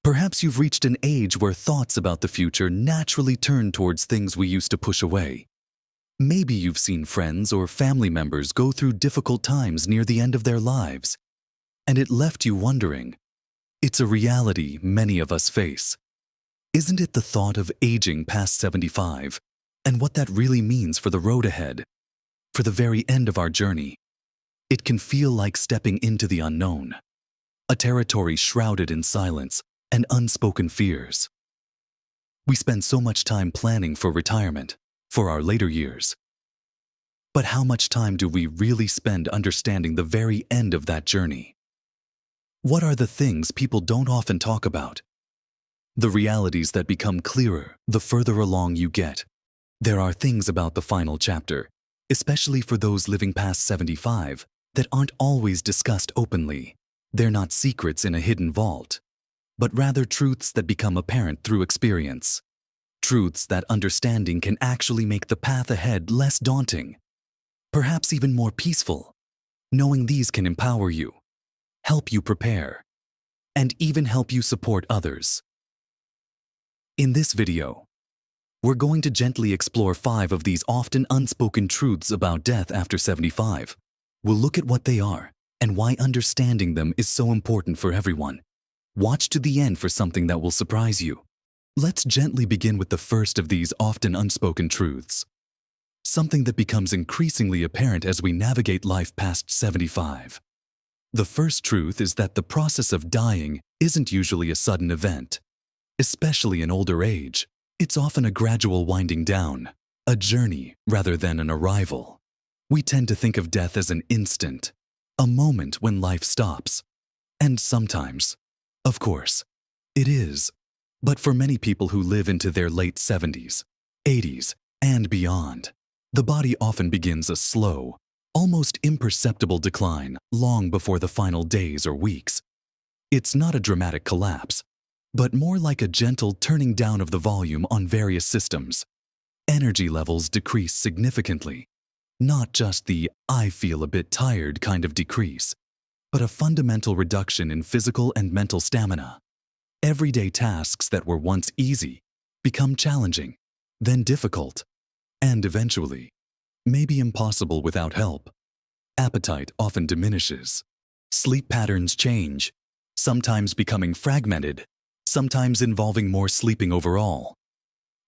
Perhaps you've reached an age where thoughts about the future naturally turn towards things we used to push away. Maybe you've seen friends or family members go through difficult times near the end of their lives, and it left you wondering. It's a reality many of us face. Isn't it the thought of aging past 75 and what that really means for the road ahead, for the very end of our journey? It can feel like stepping into the unknown, a territory shrouded in silence and unspoken fears. We spend so much time planning for retirement, for our later years. But how much time do we really spend understanding the very end of that journey? What are the things people don't often talk about? The realities that become clearer the further along you get. There are things about the final chapter, especially for those living past 75, that aren't always discussed openly. They're not secrets in a hidden vault, but rather truths that become apparent through experience. Truths that understanding can actually make the path ahead less daunting, perhaps even more peaceful. Knowing these can empower you, help you prepare, and even help you support others. In this video, we're going to gently explore 5 of these often unspoken truths about death after 75. We'll look at what they are and why understanding them is so important for everyone. Watch to the end for something that will surprise you. Let's gently begin with the first of these often unspoken truths. Something that becomes increasingly apparent as we navigate life past 75. The first truth is that the process of dying isn't usually a sudden event. Especially in older age, it's often a gradual winding down, a journey rather than an arrival. We tend to think of death as an instant, a moment when life stops. And sometimes, of course, it is. But for many people who live into their late 70s, 80s, and beyond, the body often begins a slow, almost imperceptible decline long before the final days or weeks. It's not a dramatic collapse, but more like a gentle turning down of the volume on various systems. Energy levels decrease significantly, not just the "I feel a bit tired" kind of decrease, but a fundamental reduction in physical and mental stamina. Everyday tasks that were once easy become challenging, then difficult, and eventually, maybe impossible without help. Appetite often diminishes. Sleep patterns change, sometimes becoming fragmented, sometimes involving more sleeping overall.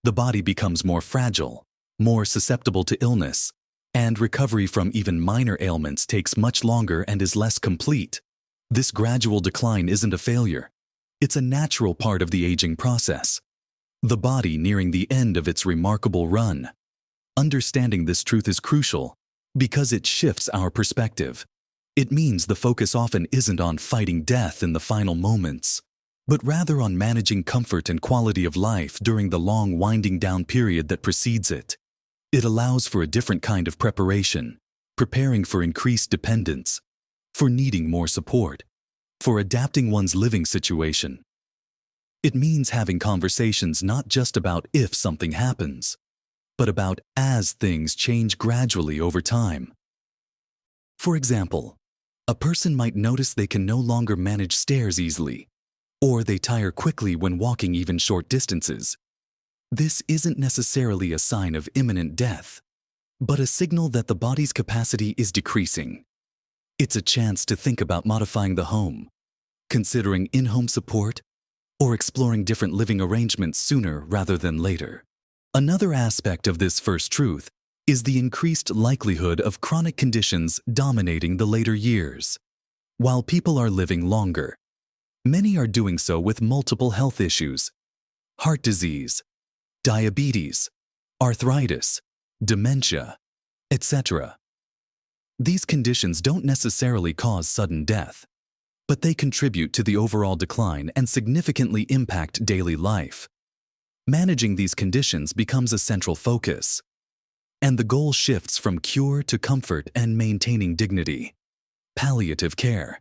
The body becomes more fragile, more susceptible to illness, and recovery from even minor ailments takes much longer and is less complete. This gradual decline isn't a failure. It's a natural part of the aging process. The body nearing the end of its remarkable run. Understanding this truth is crucial because it shifts our perspective. It means the focus often isn't on fighting death in the final moments, but rather on managing comfort and quality of life during the long winding down period that precedes it. It allows for a different kind of preparation, preparing for increased dependence, for needing more support, for adapting one's living situation. It means having conversations not just about if something happens, but about as things change gradually over time. For example, a person might notice they can no longer manage stairs easily, or they tire quickly when walking even short distances. This isn't necessarily a sign of imminent death, but a signal that the body's capacity is decreasing. It's a chance to think about modifying the home, considering in-home support, or exploring different living arrangements sooner rather than later. Another aspect of this first truth is the increased likelihood of chronic conditions dominating the later years. While people are living longer, many are doing so with multiple health issues: heart disease, diabetes, arthritis, dementia, etc. These conditions don't necessarily cause sudden death, but they contribute to the overall decline and significantly impact daily life. Managing these conditions becomes a central focus, and the goal shifts from cure to comfort and maintaining dignity. Palliative care,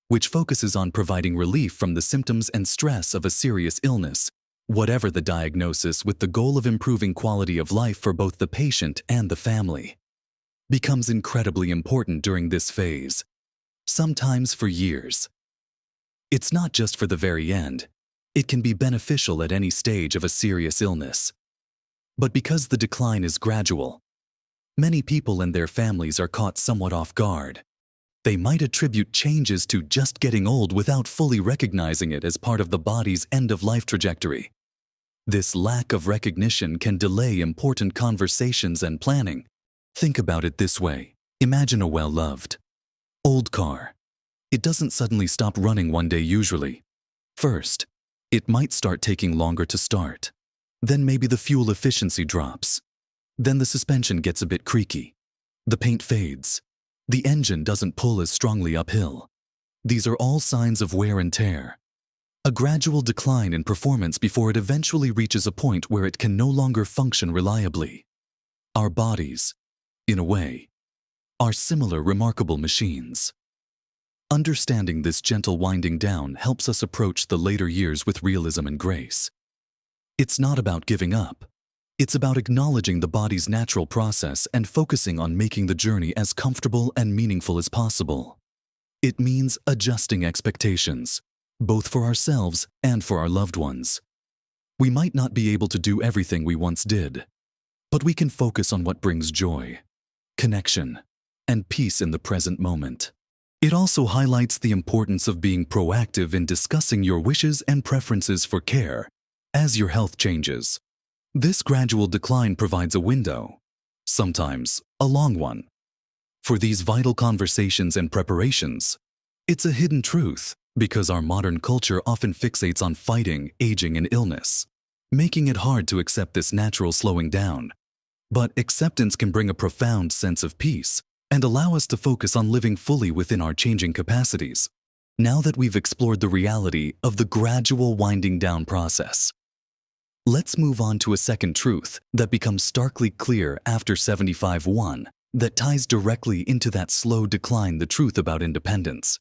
which focuses on providing relief from the symptoms and stress of a serious illness, whatever the diagnosis, with the goal of improving quality of life for both the patient and the family, becomes incredibly important during this phase, sometimes for years. It's not just for the very end, It can be beneficial at any stage of a serious illness. But because the decline is gradual, many people and their families are caught somewhat off guard. They might attribute changes to just getting old without fully recognizing it as part of the body's end-of-life trajectory. This lack of recognition can delay important conversations and planning. Think about it this way. Imagine a well-loved old car. It doesn't suddenly stop running one day usually. First, it might start taking longer to start. Then maybe the fuel efficiency drops. Then the suspension gets a bit creaky. The paint fades. The engine doesn't pull as strongly uphill. These are all signs of wear and tear. A gradual decline in performance before it eventually reaches a point where it can no longer function reliably. Our bodies, in a way, are similar remarkable machines. Understanding this gentle winding down helps us approach the later years with realism and grace. It's not about giving up. It's about acknowledging the body's natural process and focusing on making the journey as comfortable and meaningful as possible. It means adjusting expectations, both for ourselves and for our loved ones. We might not be able to do everything we once did, but we can focus on what brings joy, connection, and peace in the present moment. It also highlights the importance of being proactive in discussing your wishes and preferences for care as your health changes. This gradual decline provides a window, sometimes a long one, for these vital conversations and preparations. It's a hidden truth because our modern culture often fixates on fighting, aging, and illness, making it hard to accept this natural slowing down. But acceptance can bring a profound sense of peace and allow us to focus on living fully within our changing capacities. Now that we've explored the reality of the gradual winding down process, let's move on to a second truth that becomes starkly clear after 75-1 that ties directly into that slow decline, the truth about independence.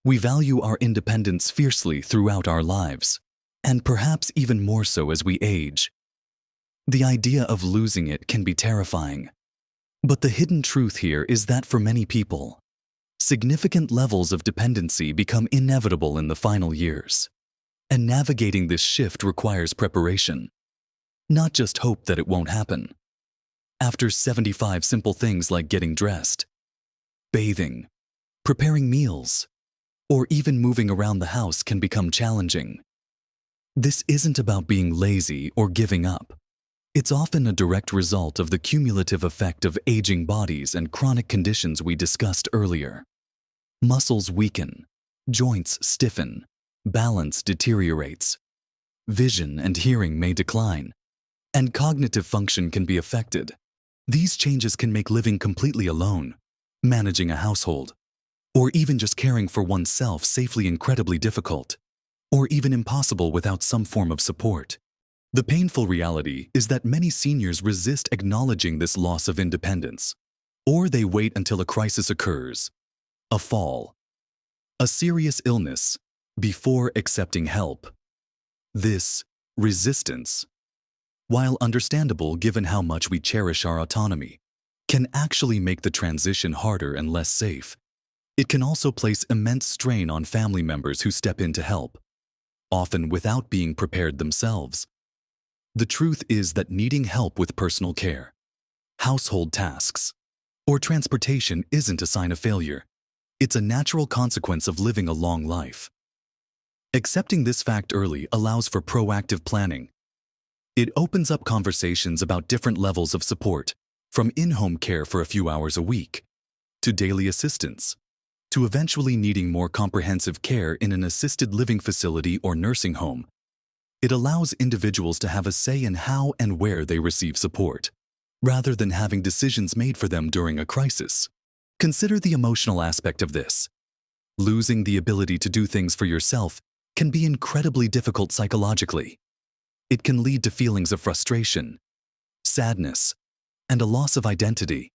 We value our independence fiercely throughout our lives, and perhaps even more so as we age. The idea of losing it can be terrifying. But the hidden truth here is that for many people, significant levels of dependency become inevitable in the final years. And navigating this shift requires preparation, not just hope that it won't happen. After 75, simple things like getting dressed, bathing, preparing meals, or even moving around the house can become challenging. This isn't about being lazy or giving up. It's often a direct result of the cumulative effect of aging bodies and chronic conditions we discussed earlier. Muscles weaken, joints stiffen, balance deteriorates, vision and hearing may decline, and cognitive function can be affected. These changes can make living completely alone, managing a household, or even just caring for oneself safely incredibly difficult, or even impossible without some form of support. The painful reality is that many seniors resist acknowledging this loss of independence, or they wait until a crisis occurs, a fall, a serious illness, before accepting help. This resistance, while understandable given how much we cherish our autonomy, can actually make the transition harder and less safe. It can also place immense strain on family members who step in to help, often without being prepared themselves. The truth is that needing help with personal care, household tasks, or transportation isn't a sign of failure. It's a natural consequence of living a long life. Accepting this fact early allows for proactive planning. It opens up conversations about different levels of support, from in-home care for a few hours a week, to daily assistance, to eventually needing more comprehensive care in an assisted living facility or nursing home. It allows individuals to have a say in how and where they receive support, rather than having decisions made for them during a crisis. Consider the emotional aspect of this. Losing the ability to do things for yourself can be incredibly difficult psychologically. It can lead to feelings of frustration, sadness, and a loss of identity.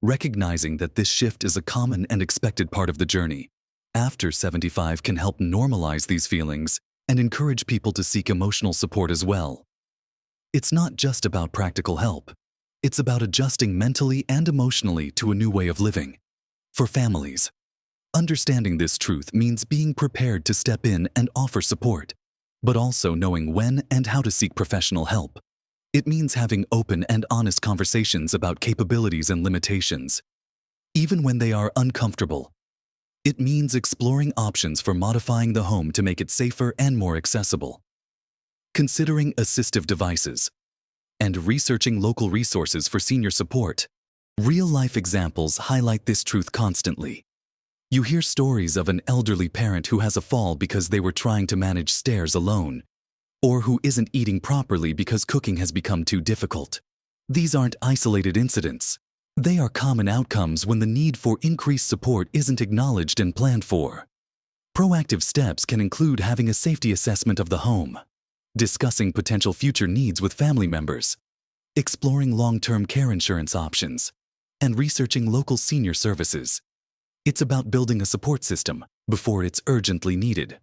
Recognizing that this shift is a common and expected part of the journey after 75 can help normalize these feelings and encourage people to seek emotional support as well. It's not just about practical help. It's about adjusting mentally and emotionally to a new way of living. For families, understanding this truth means being prepared to step in and offer support. but also knowing when and how to seek professional help. It means having open and honest conversations about capabilities and limitations, even when they are uncomfortable. It means exploring options for modifying the home to make it safer and more accessible, considering assistive devices, and researching local resources for senior support. Real-life examples highlight this truth constantly. You hear stories of an elderly parent who has a fall because they were trying to manage stairs alone, or who isn't eating properly because cooking has become too difficult. These aren't isolated incidents. They are common outcomes when the need for increased support isn't acknowledged and planned for. Proactive steps can include having a safety assessment of the home, discussing potential future needs with family members, exploring long-term care insurance options, and researching local senior services. It's about building a support system before it's urgently needed.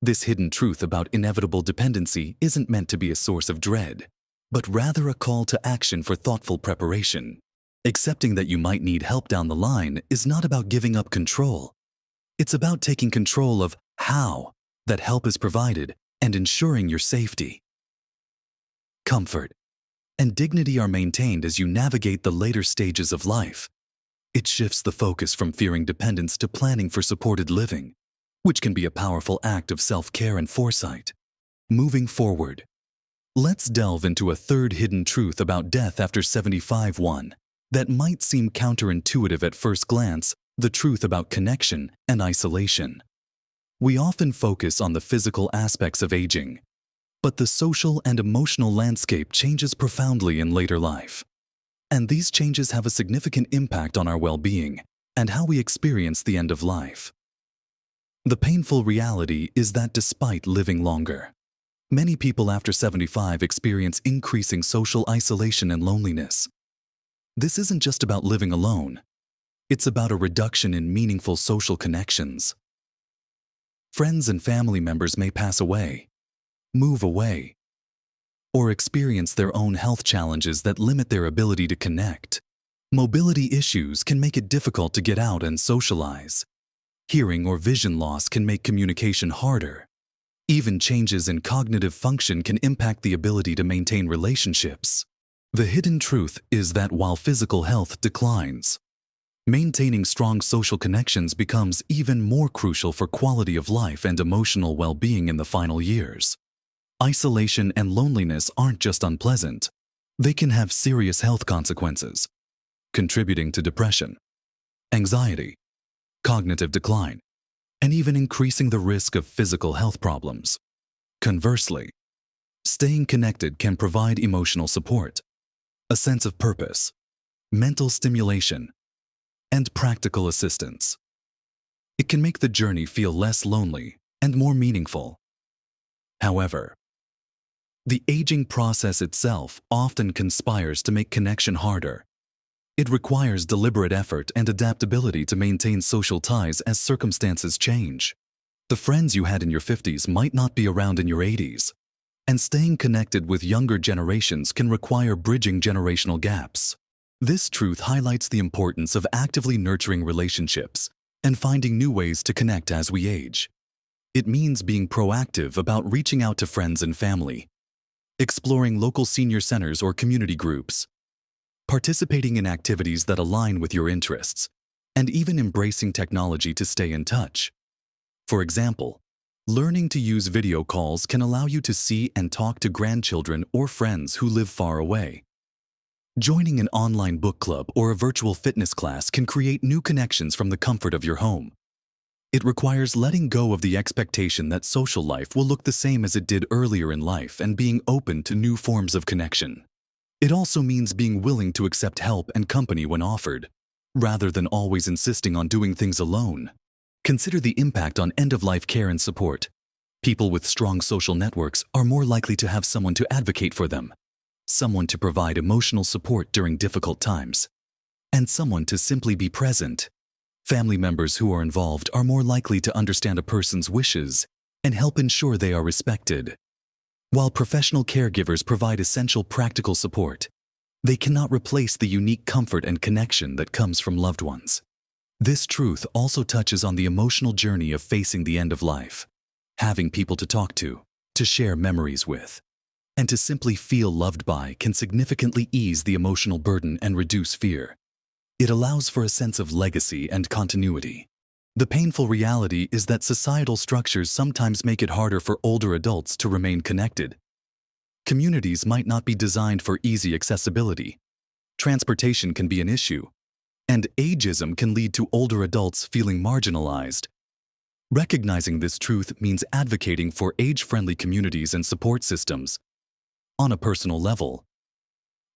This hidden truth about inevitable dependency isn't meant to be a source of dread, but rather a call to action for thoughtful preparation. Accepting that you might need help down the line is not about giving up control. It's about taking control of how that help is provided and ensuring your safety. Comfort and dignity are maintained as you navigate the later stages of life. It shifts the focus from fearing dependence to planning for supported living, which can be a powerful act of self-care and foresight. Moving forward, let's delve into a third hidden truth about death after 75. One that might seem counterintuitive at first glance, the truth about connection and isolation. We often focus on the physical aspects of aging, but the social and emotional landscape changes profoundly in later life. And these changes have a significant impact on our well-being and how we experience the end of life. The painful reality is that despite living longer, many people after 75 experience increasing social isolation and loneliness. This isn't just about living alone. It's about a reduction in meaningful social connections. Friends and family members may pass away, move away, or experience their own health challenges that limit their ability to connect. Mobility issues can make it difficult to get out and socialize. Hearing or vision loss can make communication harder. Even changes in cognitive function can impact the ability to maintain relationships. The hidden truth is that while physical health declines, maintaining strong social connections becomes even more crucial for quality of life and emotional well-being in the final years. Isolation and loneliness aren't just unpleasant. They can have serious health consequences, contributing to depression, anxiety, cognitive decline, and even increasing the risk of physical health problems. Conversely, staying connected can provide emotional support, a sense of purpose, mental stimulation, and practical assistance. It can make the journey feel less lonely and more meaningful. However, the aging process itself often conspires to make connection harder. It requires deliberate effort and adaptability to maintain social ties as circumstances change. The friends you had in your 50s might not be around in your 80s, and staying connected with younger generations can require bridging generational gaps. This truth highlights the importance of actively nurturing relationships and finding new ways to connect as we age. It means being proactive about reaching out to friends and family, exploring local senior centers or community groups, participating in activities that align with your interests, and even embracing technology to stay in touch. For example, learning to use video calls can allow you to see and talk to grandchildren or friends who live far away. Joining an online book club or a virtual fitness class can create new connections from the comfort of your home. It requires letting go of the expectation that social life will look the same as it did earlier in life and being open to new forms of connection. It also means being willing to accept help and company when offered, rather than always insisting on doing things alone. Consider the impact on end-of-life care and support. People with strong social networks are more likely to have someone to advocate for them, someone to provide emotional support during difficult times, and someone to simply be present. Family members who are involved are more likely to understand a person's wishes and help ensure they are respected. While professional caregivers provide essential practical support, they cannot replace the unique comfort and connection that comes from loved ones. This truth also touches on the emotional journey of facing the end of life. Having people to talk to to share memories with. And to simply feel loved by can significantly ease the emotional burden and reduce fear. It allows for a sense of legacy and continuity. The painful reality is that societal structures sometimes make it harder for older adults to remain connected. Communities might not be designed for easy accessibility. Transportation can be an issue, and ageism can lead to older adults feeling marginalized. Recognizing this truth means advocating for age-friendly communities and support systems. On a personal level,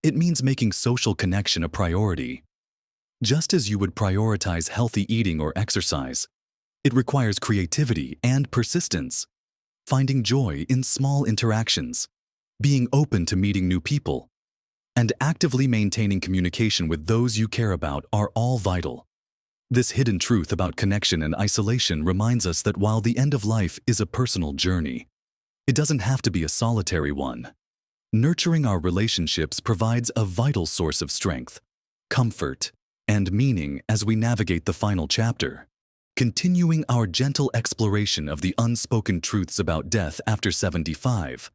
it means making social connection a priority. Just as you would prioritize healthy eating or exercise, it requires creativity and persistence, finding joy in small interactions, being open to meeting new people, and actively maintaining communication with those you care about are all vital. This hidden truth about connection and isolation reminds us that while the end of life is a personal journey, it doesn't have to be a solitary one. Nurturing our relationships provides a vital source of strength, comfort, and meaning as we navigate the final chapter. Continuing our gentle exploration of the unspoken truths about death after 75,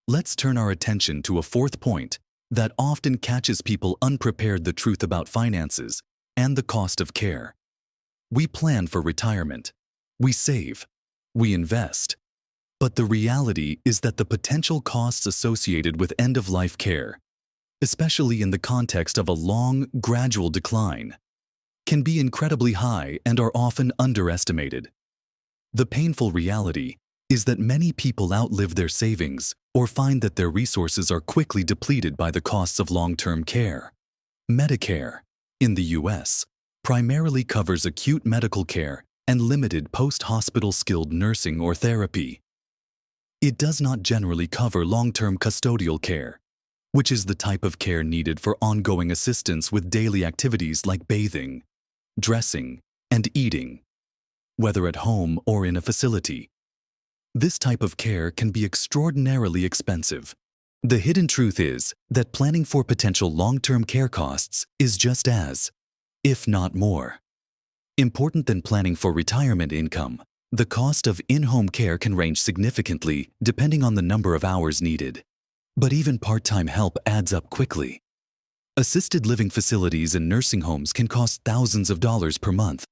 let's turn our attention to a fourth point that often catches people unprepared: the truth about finances and the cost of care. We plan for retirement, we save, we invest. But the reality is that the potential costs associated with end-of-life care, especially in the context of a long, gradual decline, can be incredibly high and are often underestimated. The painful reality is that many people outlive their savings or find that their resources are quickly depleted by the costs of long-term care. Medicare, in the U.S., primarily covers acute medical care and limited post-hospital skilled nursing or therapy. It does not generally cover long-term custodial care, which is the type of care needed for ongoing assistance with daily activities like bathing, dressing, and eating, whether at home or in a facility. This type of care can be extraordinarily expensive. The hidden truth is that planning for potential long-term care costs is just as, if not more, important than planning for retirement income. The cost of in-home care can range significantly depending on the number of hours needed. But even part-time help adds up quickly. Assisted living facilities and nursing homes can cost thousands of dollars per month,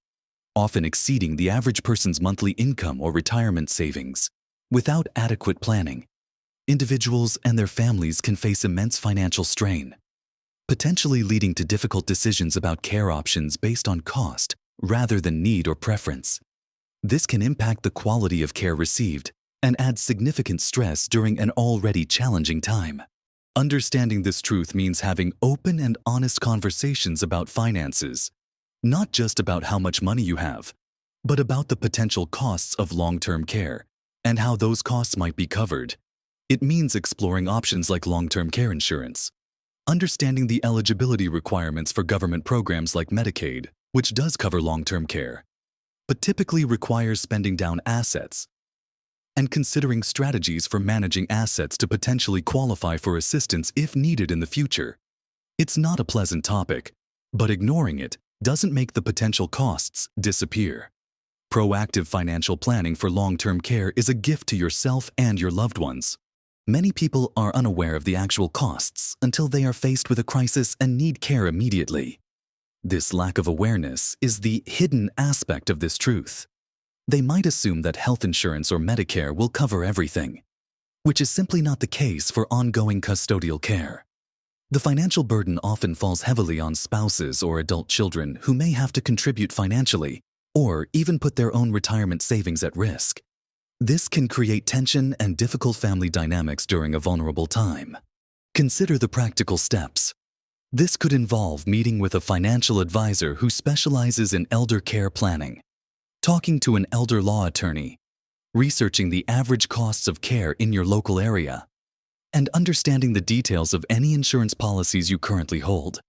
often exceeding the average person's monthly income or retirement savings. Without adequate planning, individuals and their families can face immense financial strain, potentially leading to difficult decisions about care options based on cost rather than need or preference. This can impact the quality of care received and add significant stress during an already challenging time. Understanding this truth means having open and honest conversations about finances, not just about how much money you have, but about the potential costs of long-term care and how those costs might be covered. It means exploring options like long-term care insurance, understanding the eligibility requirements for government programs like Medicaid, which does cover long-term care, but typically requires spending down assets, and considering strategies for managing assets to potentially qualify for assistance if needed in the future. It's not a pleasant topic, but ignoring it doesn't make the potential costs disappear. Proactive financial planning for long-term care is a gift to yourself and your loved ones. Many people are unaware of the actual costs until they are faced with a crisis and need care immediately. This lack of awareness is the hidden aspect of this truth. They might assume that health insurance or Medicare will cover everything, which is simply not the case for ongoing custodial care. The financial burden often falls heavily on spouses or adult children who may have to contribute financially or even put their own retirement savings at risk. This can create tension and difficult family dynamics during a vulnerable time. Consider the practical steps. This could involve meeting with a financial advisor who specializes in elder care planning, talking to an elder law attorney, researching the average costs of care in your local area, and understanding the details of any insurance policies you currently hold.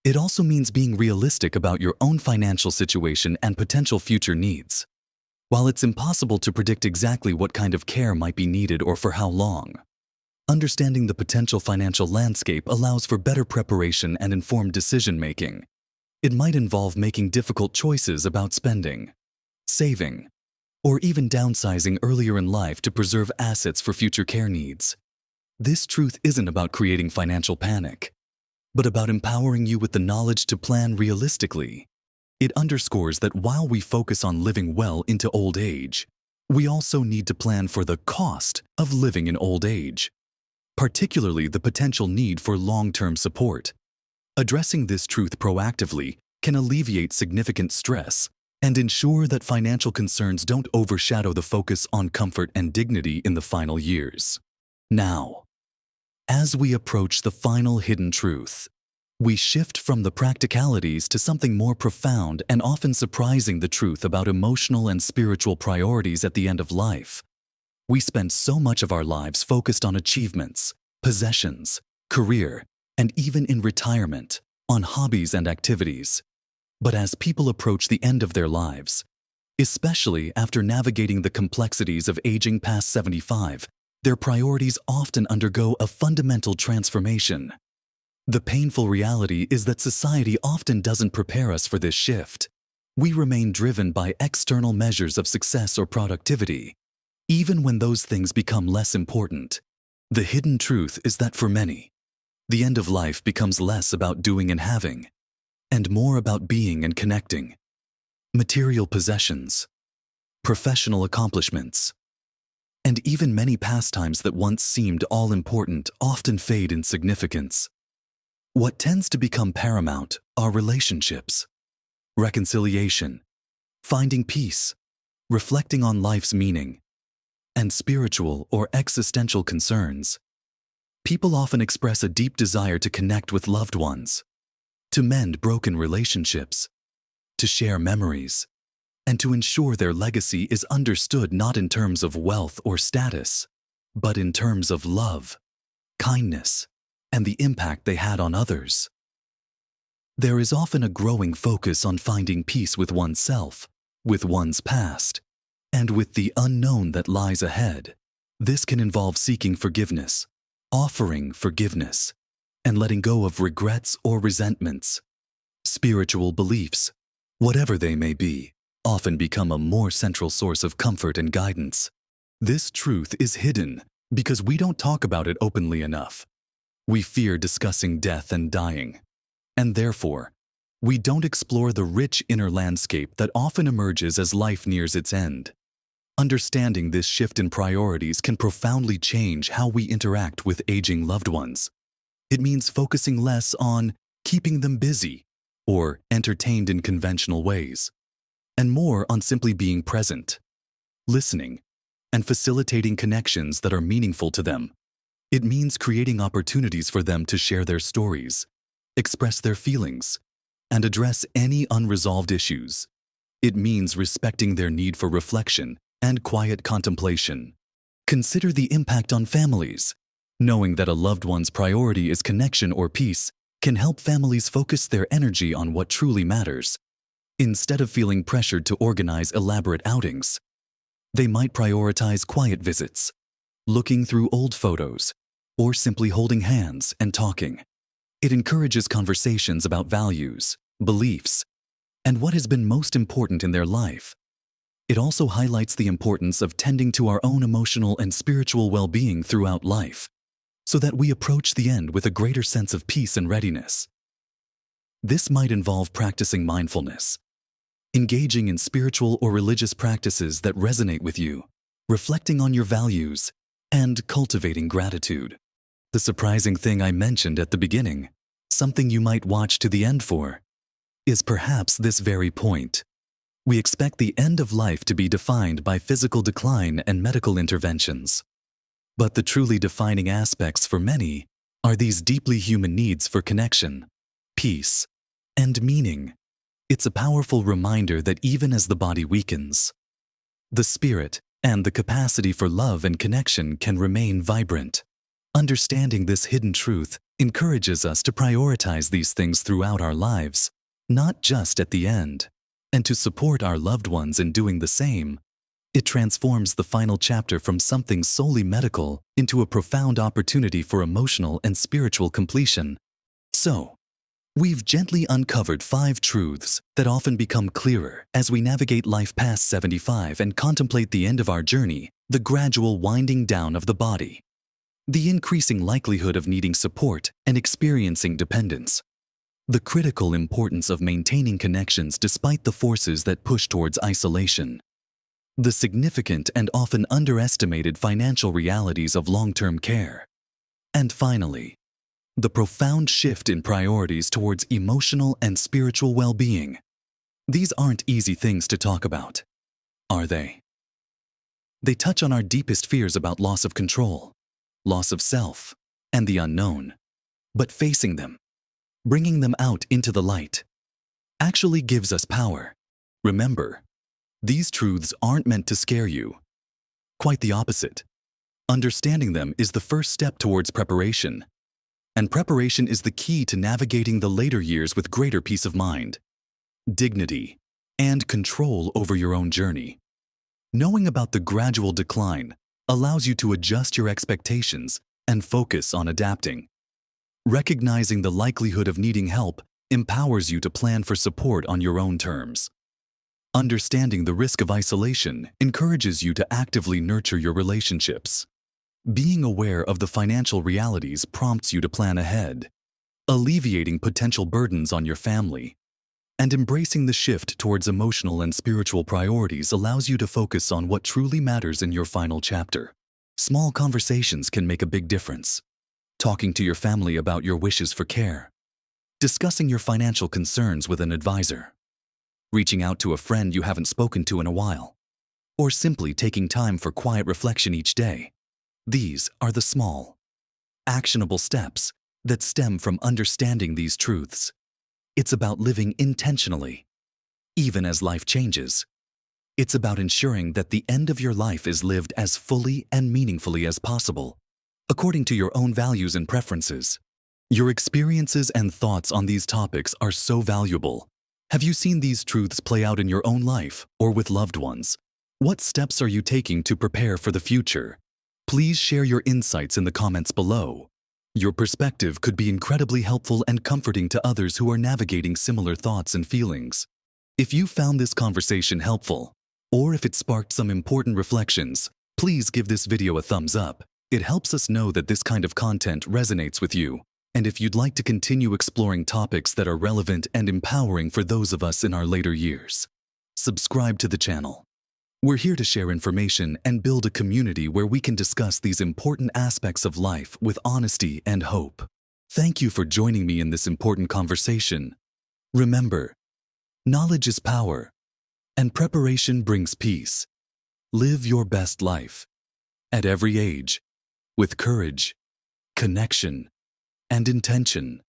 It also means being realistic about your own financial situation and potential future needs. While it's impossible to predict exactly what kind of care might be needed or for how long, understanding the potential financial landscape allows for better preparation and informed decision-making. It might involve making difficult choices about spending, saving, or even downsizing earlier in life to preserve assets for future care needs. This truth isn't about creating financial panic, but about empowering you with the knowledge to plan realistically. It underscores that while we focus on living well into old age, we also need to plan for the cost of living in old age, particularly the potential need for long-term support. Addressing this truth proactively can alleviate significant stress and ensure that financial concerns don't overshadow the focus on comfort and dignity in the final years. Now, as we approach the final hidden truth, we shift from the practicalities to something more profound and often surprising: the truth about emotional and spiritual priorities at the end of life. We spend so much of our lives focused on achievements, possessions, career, and even in retirement, on hobbies and activities. But as people approach the end of their lives, especially after navigating the complexities of aging past 75, their priorities often undergo a fundamental transformation. The painful reality is that society often doesn't prepare us for this shift. We remain driven by external measures of success or productivity, even when those things become less important. The hidden truth is that for many, the end of life becomes less about doing and having, and more about being and connecting. Material possessions, professional accomplishments, and even many pastimes that once seemed all-important often fade in significance. What tends to become paramount are relationships, reconciliation, finding peace, reflecting on life's meaning, and spiritual or existential concerns. People often express a deep desire to connect with loved ones, to mend broken relationships, to share memories, and to ensure their legacy is understood not in terms of wealth or status, but in terms of love, kindness, and the impact they had on others. There is often a growing focus on finding peace with oneself, with one's past, and with the unknown that lies ahead. This can involve seeking forgiveness, offering forgiveness, and letting go of regrets or resentments. Spiritual beliefs, whatever they may be, often become a more central source of comfort and guidance. This truth is hidden because we don't talk about it openly enough. We fear discussing death and dying, and therefore, we don't explore the rich inner landscape that often emerges as life nears its end. Understanding this shift in priorities can profoundly change how we interact with aging loved ones. It means focusing less on keeping them busy or entertained in conventional ways, and more on simply being present, listening, and facilitating connections that are meaningful to them. It means creating opportunities for them to share their stories, express their feelings, and address any unresolved issues. It means respecting their need for reflection and quiet contemplation. Consider the impact on families. Knowing that a loved one's priority is connection or peace can help families focus their energy on what truly matters. Instead of feeling pressured to organize elaborate outings, they might prioritize quiet visits, looking through old photos, or simply holding hands and talking. It encourages conversations about values, beliefs, and what has been most important in their life. It also highlights the importance of tending to our own emotional and spiritual well-being throughout life, so that we approach the end with a greater sense of peace and readiness. This might involve practicing mindfulness, engaging in spiritual or religious practices that resonate with you, reflecting on your values, and cultivating gratitude. The surprising thing I mentioned at the beginning, something you might watch to the end for, is perhaps this very point. We expect the end of life to be defined by physical decline and medical interventions. But the truly defining aspects for many are these deeply human needs for connection, peace, and meaning. It's a powerful reminder that even as the body weakens, the spirit and the capacity for love and connection can remain vibrant. Understanding this hidden truth encourages us to prioritize these things throughout our lives, not just at the end, and to support our loved ones in doing the same. It transforms the final chapter from something solely medical into a profound opportunity for emotional and spiritual completion. So, We've gently uncovered 5 truths that often become clearer as we navigate life past 75 and contemplate the end of our journey, the gradual winding down of the body, the increasing likelihood of needing support and experiencing dependence, the critical importance of maintaining connections despite the forces that push towards isolation, the significant and often underestimated financial realities of long-term care, and finally, the profound shift in priorities towards emotional and spiritual well-being. These aren't easy things to talk about, are they? They touch on our deepest fears about loss of control, loss of self, and the unknown. But facing them, bringing them out into the light, actually gives us power. Remember, these truths aren't meant to scare you. Quite the opposite. Understanding them is the first step towards preparation. And preparation is the key to navigating the later years with greater peace of mind, dignity, and control over your own journey. Knowing about the gradual decline allows you to adjust your expectations and focus on adapting. Recognizing the likelihood of needing help empowers you to plan for support on your own terms. Understanding the risk of isolation encourages you to actively nurture your relationships. Being aware of the financial realities prompts you to plan ahead, alleviating potential burdens on your family. And embracing the shift towards emotional and spiritual priorities allows you to focus on what truly matters in your final chapter. Small conversations can make a big difference. Talking to your family about your wishes for care, discussing your financial concerns with an advisor, reaching out to a friend you haven't spoken to in a while, or simply taking time for quiet reflection each day. These are the small, actionable steps that stem from understanding these truths. It's about living intentionally, even as life changes. It's about ensuring that the end of your life is lived as fully and meaningfully as possible, according to your own values and preferences. Your experiences and thoughts on these topics are so valuable. Have you seen these truths play out in your own life or with loved ones? What steps are you taking to prepare for the future? Please share your insights in the comments below. Your perspective could be incredibly helpful and comforting to others who are navigating similar thoughts and feelings. If you found this conversation helpful, or if it sparked some important reflections, please give this video a thumbs up. It helps us know that this kind of content resonates with you. And if you'd like to continue exploring topics that are relevant and empowering for those of us in our later years, subscribe to the channel. We're here to share information and build a community where we can discuss these important aspects of life with honesty and hope. Thank you for joining me in this important conversation. Remember, knowledge is power, and preparation brings peace. Live your best life, at every age, with courage, connection, and intention.